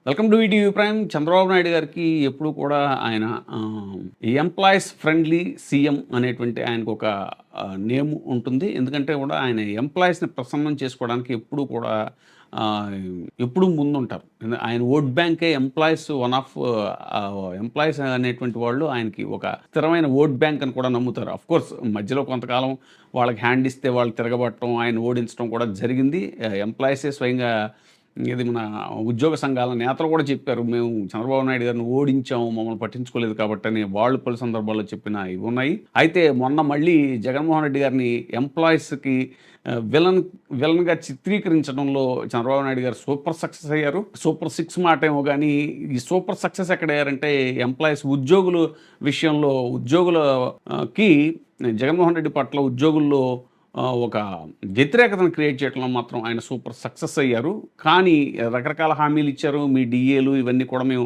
Welcome to ETV prime. Chandrababu Naidu గారికి ఎప్పుడు కూడా ఆయన ఎంప్లాయీస్ ఫ్రెండ్లీ సీఎం అనేటువంటి ఆయనకు ఒక నేమ్ ఉంటుంది. ఎందుకంటే కూడా ఆయన ఎంప్లాయీస్ని ప్రసన్నం చేసుకోవడానికి ఎప్పుడు కూడా ఆహ్, ఎప్పుడూ ముందుంటారు. ఆయన ఓట్ బ్యాంకే ఎంప్లాయీస్ వన్ ఆఫ్ ఎంప్లాయీస్ అనేటువంటి వాళ్ళు ఆయనకి ఒక స్థిరమైన ఓట్ బ్యాంక్ అని కూడా నమ్ముతారు. అఫ్‌కోర్స్ మధ్యలో కొంతకాలం వాళ్ళకి హ్యాండ్ ఇస్తే వాళ్ళు తిరగబడటం, ఆయన ఓడించడం కూడా జరిగింది. ఎంప్లాయీసే స్వయంగా ఇది మన ఉద్యోగ సంఘాల నేతలు కూడా చెప్పారు. మేము చంద్రబాబు నాయుడు గారిని ఓడించాము, మమ్మల్ని పట్టించుకోలేదు కాబట్టని వాళ్ళు పలు సందర్భాల్లో చెప్పిన ఇవి ఉన్నాయి. అయితే మొన్న మళ్ళీ జగన్మోహన్ రెడ్డి గారిని ఎంప్లాయీస్‌కి విలన్‌గా చిత్రీకరించడంలో చంద్రబాబు నాయుడు గారు సూపర్ సక్సెస్ అయ్యారు. సూపర్ 6 మాటేమో గానీ, ఈ సూపర్ సక్సెస్ ఎక్కడయ్యారంటే ఎంప్లాయీస్ ఉద్యోగుల విషయంలో కి జగన్మోహన్ రెడ్డి పట్ల ఉద్యోగుల్లో ఒక వ్యతిరేకతను క్రియేట్ చేయడంలో మాత్రం ఆయన సూపర్ సక్సెస్ అయ్యారు. కానీ రకరకాల హామీలు ఇచ్చారు. మీ డీఏలు ఇవన్నీ కూడా మేము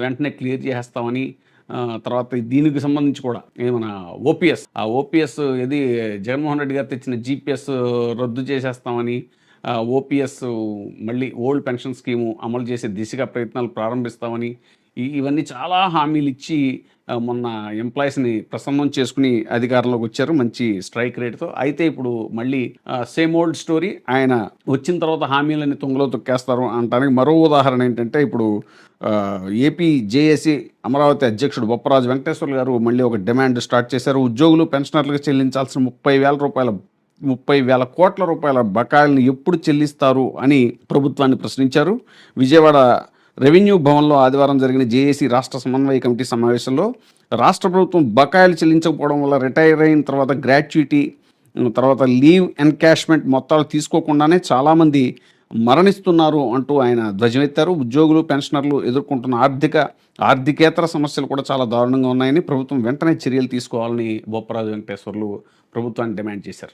వెంటనే క్లియర్ చేసేస్తామని, తర్వాత దీనికి సంబంధించి కూడా మన ఓపీఎస్, ఆ ఓపీఎస్ ఏది జగన్మోహన్ రెడ్డి గారు తెచ్చిన జీపీఎస్ రద్దు చేసేస్తామని, ఓపీఎస్ మళ్ళీ ఓల్డ్ పెన్షన్ స్కీము అమలు చేసే దిశగా ప్రయత్నాలు ప్రారంభిస్తామని, ఇవన్నీ చాలా హామీలిచ్చి మొన్న ఎంప్లాయీస్‌ని ప్రసన్నం చేసుకొని అధికారంలోకి వచ్చారు మంచి స్ట్రైక్ రేట్‌తో. అయితే ఇప్పుడు మళ్ళీ సేమ్ ఓల్డ్ స్టోరీ. ఆయన వచ్చిన తర్వాత హామీలన్నీ తుంగలో తొక్కేస్తారు అనటానికి మరో ఉదాహరణ ఏంటంటే, ఇప్పుడు ఏపీ జేఏసీ అమరావతి అధ్యక్షుడు బొప్పరాజు వెంకటేశ్వర్లు గారు మళ్ళీ ఒక డిమాండ్ స్టార్ట్ చేశారు. ఉద్యోగులు, పెన్షనర్లకు చెల్లించాల్సిన 30,000 కోట్ల రూపాయల బకాయిలను ఎప్పుడు చెల్లిస్తారు అని ప్రభుత్వాన్ని ప్రశ్నించారు. విజయవాడ రెవెన్యూ భవన్లో ఆదివారం జరిగిన జేఏసీ రాష్ట్ర సమన్వయ కమిటీ సమావేశంలో రాష్ట్ర ప్రభుత్వం బకాయిలు చెల్లించకపోవడం వల్ల రిటైర్ అయిన తర్వాత గ్రాట్యుటీ, తర్వాత లీవ్ ఎన్కాష్మెంట్ మొత్తాలు తీసుకోకుండానే చాలామంది మరణిస్తున్నారు అంటూ ఆయన ధ్వజమెత్తారు. ఉద్యోగులు, పెన్షనర్లు ఎదుర్కొంటున్న ఆర్థికేతర సమస్యలు కూడా చాలా దారుణంగా ఉన్నాయని, ప్రభుత్వం వెంటనే చర్యలు తీసుకోవాలని బొప్పరాజు వెంకటేశ్వర్లు ప్రభుత్వాన్ని డిమాండ్ చేశారు.